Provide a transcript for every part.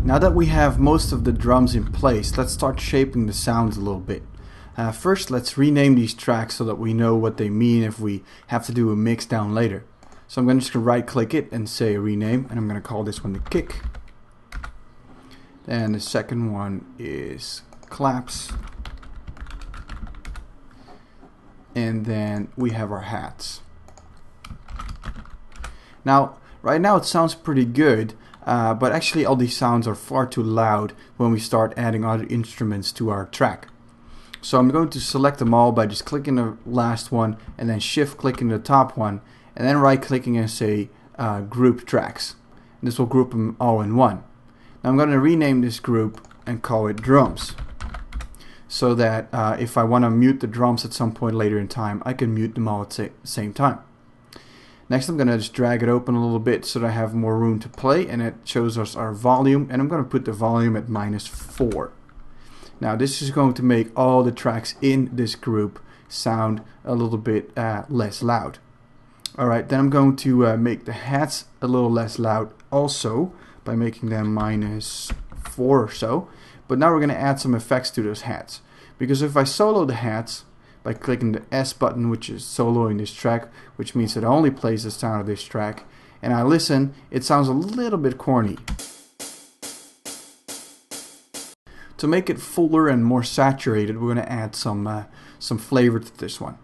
Now that we have most of the drums in place, let's start shaping the sounds a little bit. First, let's rename these tracks so that we know what they mean if we have to do a mix down later. So I'm just going to right click it and say rename, and I'm going to call this one the kick. And the second one is claps. And then we have our hats. Now, right now it sounds pretty good, but actually all these sounds are far too loud when we start adding other instruments to our track. So I'm going to select them all by just clicking the last one and then shift clicking the top one and then right clicking and say group tracks. And this will group them all in one. Now I'm going to rename this group and call it drums, so that if I want to mute the drums at some point later in time, I can mute them all at the same time. Next, I'm going to just drag it open a little bit so that I have more room to play, and it shows us our volume, and I'm going to put the volume at -4. Now this is going to make all the tracks in this group sound a little bit less loud. Alright, then I'm going to make the hats a little less loud also by making them -4 or so. But now we're going to add some effects to those hats. Because if I solo the hats by clicking the S button, which is soloing this track, which means it only plays the sound of this track, and I listen, it sounds a little bit corny. To make it fuller and more saturated, we're going to add some flavor to this one.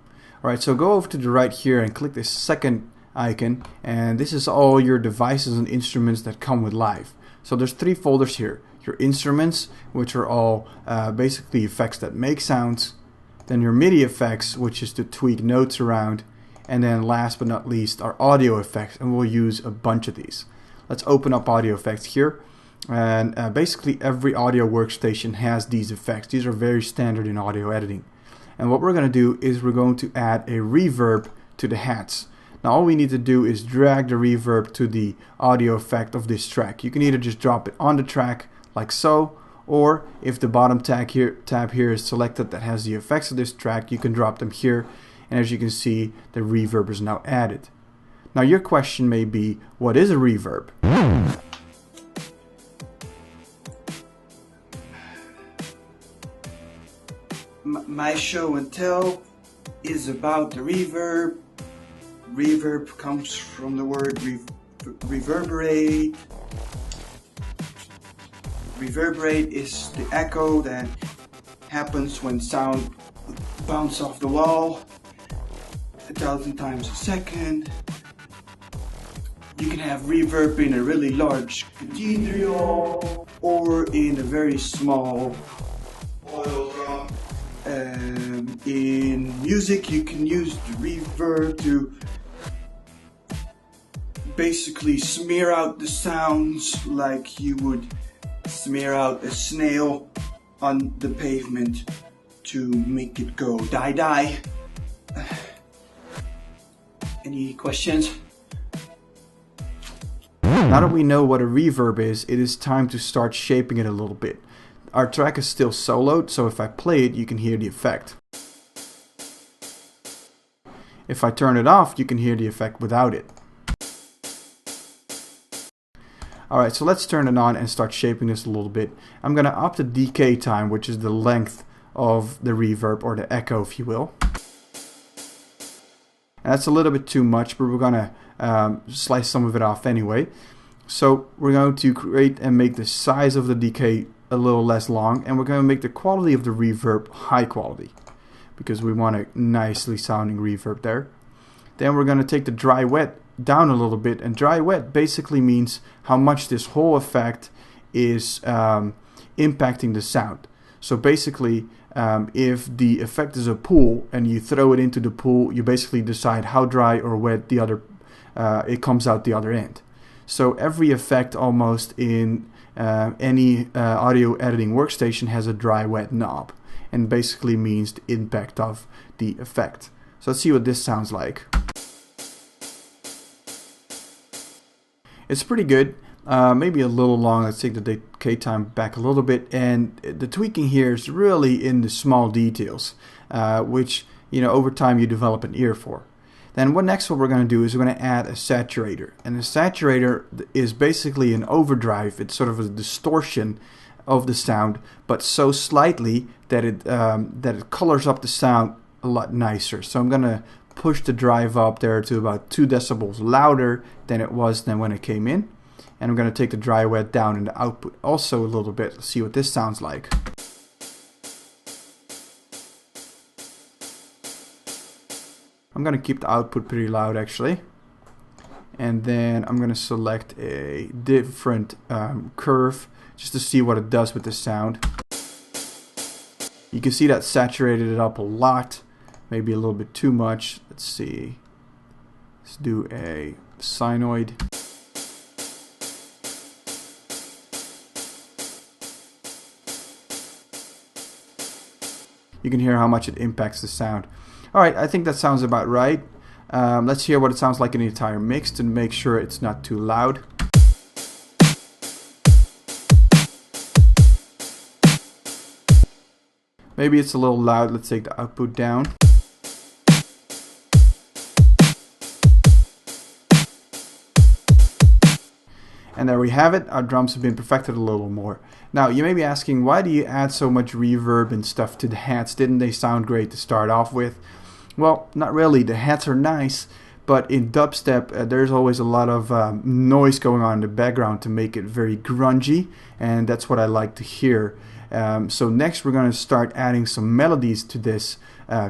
Alright, so go over to the right here and click this second icon, and this is all your devices and instruments that come with Live. So there's 3 folders here. Your instruments, which are all basically effects that make sounds, then your MIDI effects, which is to tweak notes around, and then last but not least our audio effects, and we'll use a bunch of these. Let's open up audio effects here, and basically every audio workstation has these effects. These are very standard in audio editing, and what we're going to do is we're going to add a reverb to the hats. Now all we need to do is drag the reverb to the audio effect of this track. You can either just drop it on the track like so, or if the bottom tab here is selected that has the effects of this track, you can drop them here, and as you can see, the reverb is now added. Now your question may be, what is a reverb? My show and tell is about the reverb. Reverb comes from the word reverberate. Reverberate is the echo that happens when sound bounces off the wall 1,000 times a second. You can have reverb in a really large cathedral or in a very small oil drum. In music, you can use the reverb to basically smear out the sounds like you would smear out a snail on the pavement to make it go die die. Any questions? Now that we know what a reverb is, it is time to start shaping it a little bit. Our track is still soloed, so if I play it, you can hear the effect. If I turn it off, you can hear the effect without it. Alright, so let's turn it on and start shaping this a little bit. I'm going to up the decay time, which is the length of the reverb, or the echo if you will. And that's a little bit too much, but we're going to slice some of it off anyway. So we're going to create and make the size of the decay a little less long, and we're going to make the quality of the reverb high quality, because we want a nicely sounding reverb there. Then we're going to take the dry wet down a little bit, and dry wet basically means how much this whole effect is impacting the sound. So basically, if the effect is a pool and you throw it into the pool, you basically decide how dry or wet it comes out the other end. So every effect almost in any audio editing workstation has a dry wet knob, and basically means the impact of the effect. So let's see what this sounds like. It's pretty good, maybe a little long. Let's take the decay time back a little bit, and the tweaking here is really in the small details, which over time you develop an ear for. Then what we're going to do is we're going to add a saturator. And the saturator is basically an overdrive. It's sort of a distortion of the sound, but so slightly that it colors up the sound a lot nicer. So I'm going to push the drive up there to about 2 decibels louder than it was when it came in. And I'm going to take the dry wet down in the output also a little bit. Let's see what this sounds like. I'm going to keep the output pretty loud actually. And then I'm going to select a different curve just to see what it does with the sound. You can see that saturated it up a lot, maybe a little bit too much. Let's see. Let's do a sinoid. You can hear how much it impacts the sound. Alright, I think that sounds about right. Let's hear what it sounds like in the entire mix to make sure it's not too loud. Maybe it's a little loud. Let's take the output down. And there we have it. Our drums have been perfected a little more. Now you may be asking, why do you add so much reverb and stuff to the hats? Didn't they sound great to start off with? Well, not really. The hats are nice, but in dubstep there's always a lot of noise going on in the background to make it very grungy, and that's what I like to hear. So next we're going to start adding some melodies to this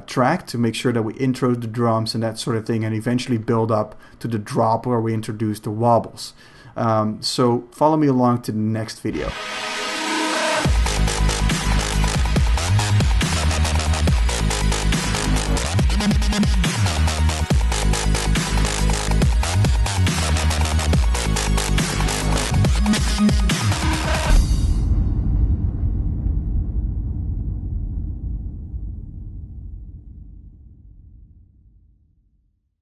track to make sure that we intro the drums and that sort of thing, and eventually build up to the drop where we introduce the wobbles. So follow me along to the next video.